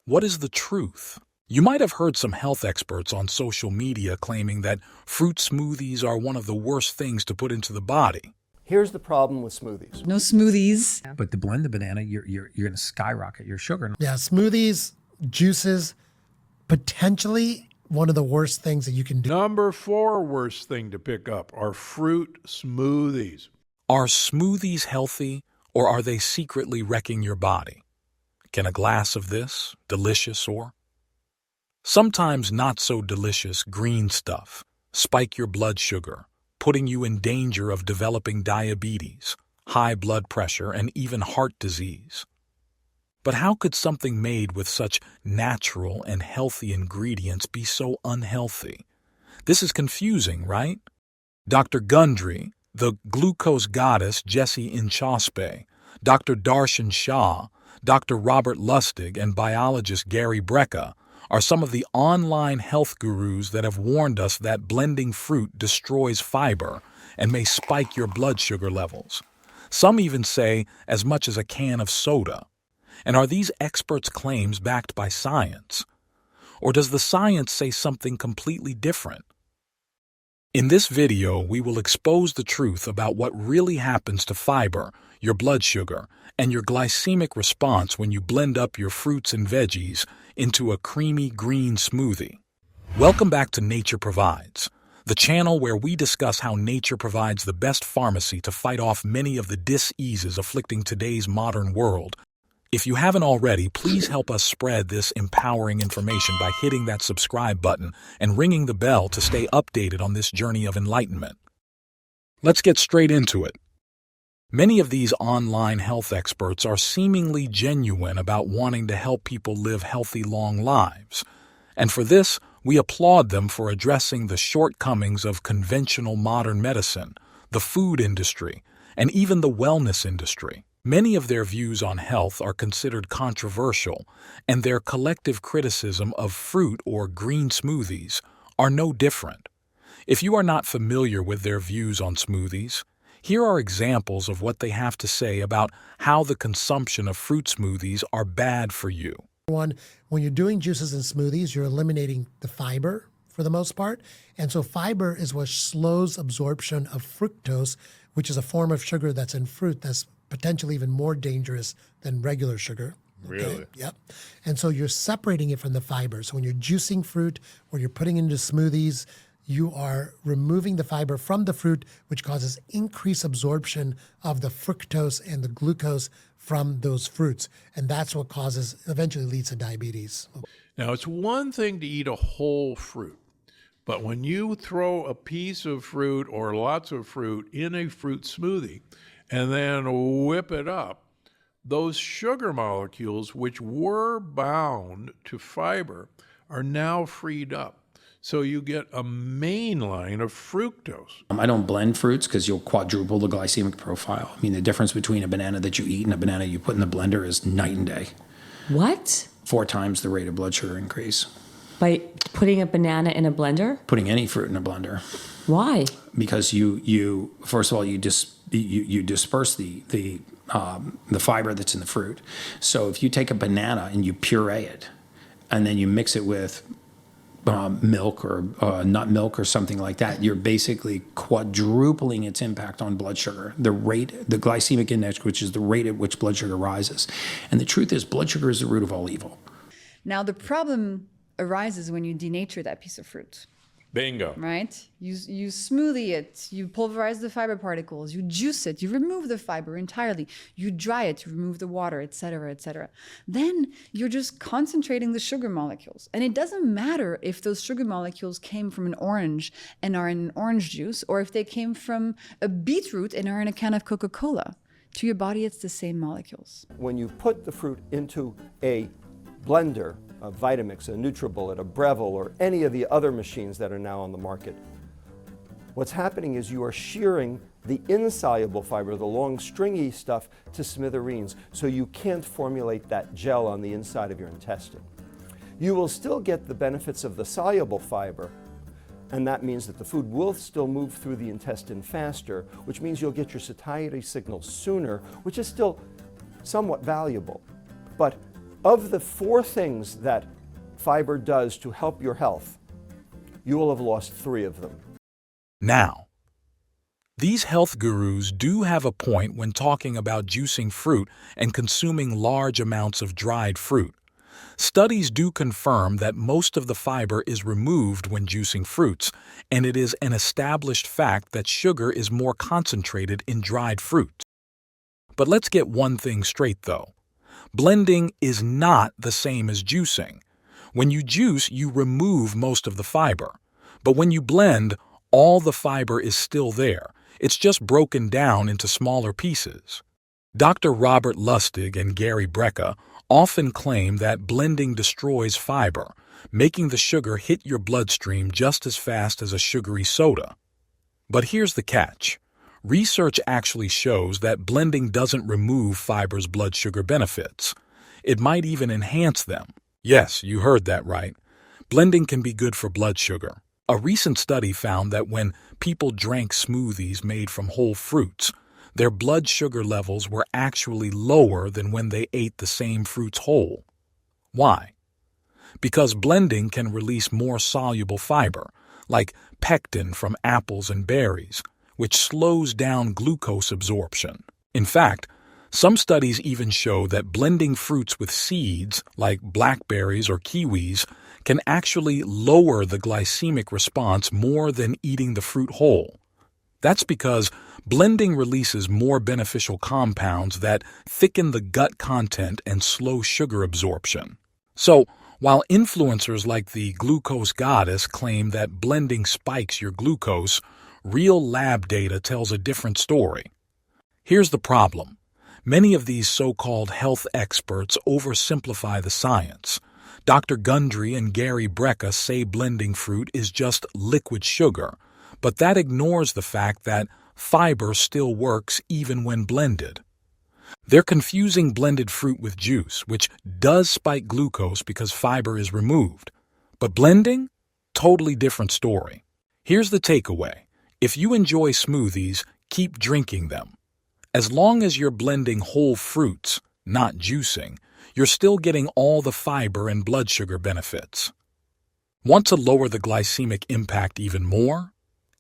what is the truth? You might have heard some health experts on social media claiming that fruit smoothies are one of the worst things to put into the body. Here's the problem with smoothies. No smoothies. But to blend the banana, you're going to skyrocket your sugar. Yeah, smoothies, juices, potentially one of the worst things that you can do. Number 4 worst thing to pick up are fruit smoothies. Are smoothies healthy, or are they secretly wrecking your body? Can a glass of this, delicious or sometimes not so delicious green stuff, spike your blood sugar, putting you in danger of developing diabetes, high blood pressure, and even heart disease? But how could something made with such natural and healthy ingredients be so unhealthy? This is confusing, right? Dr. Gundry, the glucose goddess Jessie Inchauspé, Dr. Darshan Shah, Dr. Robert Lustig, and biologist Gary Brecka are some of the online health gurus that have warned us that blending fruit destroys fiber and may spike your blood sugar levels. Some even say as much as a can of soda. And are these experts' claims backed by science? Or does the science say something completely different? In this video, we will expose the truth about what really happens to fiber, your blood sugar, and your glycemic response when you blend up your fruits and veggies into a creamy green smoothie. Welcome back to Nature Provides, the channel where we discuss how nature provides the best pharmacy to fight off many of the diseases afflicting today's modern world. If you haven't already, please help us spread this empowering information by hitting that subscribe button and ringing the bell to stay updated on this journey of enlightenment. Let's get straight into it. Many of these online health experts are seemingly genuine about wanting to help people live healthy, long lives. And for this, we applaud them for addressing the shortcomings of conventional modern medicine, the food industry, and even the wellness industry. Many of their views on health are considered controversial, and their collective criticism of fruit or green smoothies are no different. If you are not familiar with their views on smoothies, here are examples of what they have to say about how the consumption of fruit smoothies are bad for you. One, when you're doing juices and smoothies, you're eliminating the fiber for the most part. And so fiber is what slows absorption of fructose, which is a form of sugar that's in fruit that's potentially even more dangerous than regular sugar. Okay? Really? Yep. And so you're separating it from the fiber. So when you're juicing fruit or you're putting it into smoothies, you are removing the fiber from the fruit, which causes increased absorption of the fructose and the glucose from those fruits. And that's what eventually leads to diabetes. Now, it's one thing to eat a whole fruit, but when you throw a piece of fruit or lots of fruit in a fruit smoothie and then whip it up, those sugar molecules, which were bound to fiber, are now freed up. So you get a main line of fructose. I don't blend fruits because you'll quadruple the glycemic profile. I mean, the difference between a banana that you eat and a banana you put in the blender is night and day. What? 4 times the rate of blood sugar increase. By putting a banana in a blender? Putting any fruit in a blender. Why? Because you first of all, you disperse the fiber that's in the fruit. So if you take a banana and you puree it, and then you mix it with milk or nut milk or something like that, you're basically quadrupling its impact on blood sugar, the glycemic index, which is the rate at which blood sugar rises. And the truth is, blood sugar is the root of all evil. Now, the problem arises when you denature that piece of fruit. Bingo. Right? You smoothie it, you pulverize the fiber particles, you juice it, you remove the fiber entirely, you dry it, you remove the water, etc., etc. Then you're just concentrating the sugar molecules. And it doesn't matter if those sugar molecules came from an orange and are in orange juice, or if they came from a beetroot and are in a can of Coca-Cola. To your body, it's the same molecules. When you put the fruit into a blender, a Vitamix, a NutriBullet, a Breville, or any of the other machines that are now on the market, what's happening is you are shearing the insoluble fiber, the long stringy stuff, to smithereens, so you can't formulate that gel on the inside of your intestine. You will still get the benefits of the soluble fiber, and that means that the food will still move through the intestine faster, which means you'll get your satiety signal sooner, which is still somewhat valuable. But Of the 4 things that fiber does to help your health, you will have lost 3 of them. Now, these health gurus do have a point when talking about juicing fruit and consuming large amounts of dried fruit. Studies do confirm that most of the fiber is removed when juicing fruits, and it is an established fact that sugar is more concentrated in dried fruits. But let's get one thing straight though. Blending is not the same as juicing. When you juice, you remove most of the fiber. But when you blend, all the fiber is still there. It's just broken down into smaller pieces. Dr. Robert Lustig and Gary Brecka often claim that blending destroys fiber, making the sugar hit your bloodstream just as fast as a sugary soda. But here's the catch. Research actually shows that blending doesn't remove fiber's blood sugar benefits. It might even enhance them. Yes, you heard that right. Blending can be good for blood sugar. A recent study found that when people drank smoothies made from whole fruits, their blood sugar levels were actually lower than when they ate the same fruits whole. Why? Because blending can release more soluble fiber, like pectin from apples and berries, which slows down glucose absorption. In fact, some studies even show that blending fruits with seeds, like blackberries or kiwis, can actually lower the glycemic response more than eating the fruit whole. That's because blending releases more beneficial compounds that thicken the gut content and slow sugar absorption. So, while influencers like the glucose goddess claim that blending spikes your glucose, real lab data tells a different story. Here's the problem. Many of these so-called health experts oversimplify the science. Dr. Gundry and Gary Brecka say blending fruit is just liquid sugar, but that ignores the fact that fiber still works even when blended. They're confusing blended fruit with juice, which does spike glucose because fiber is removed. But blending? Totally different story. Here's the takeaway. If you enjoy smoothies, keep drinking them. As long as you're blending whole fruits, not juicing, you're still getting all the fiber and blood sugar benefits. Want to lower the glycemic impact even more?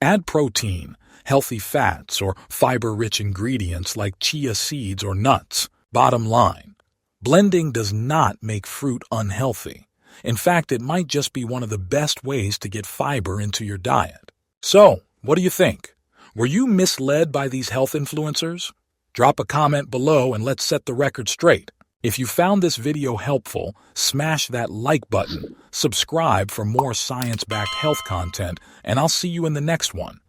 Add protein, healthy fats, or fiber-rich ingredients like chia seeds or nuts. Bottom line, blending does not make fruit unhealthy. In fact, it might just be one of the best ways to get fiber into your diet. So, what do you think? Were you misled by these health influencers? Drop a comment below and let's set the record straight. If you found this video helpful, smash that like button, subscribe for more science-backed health content, and I'll see you in the next one.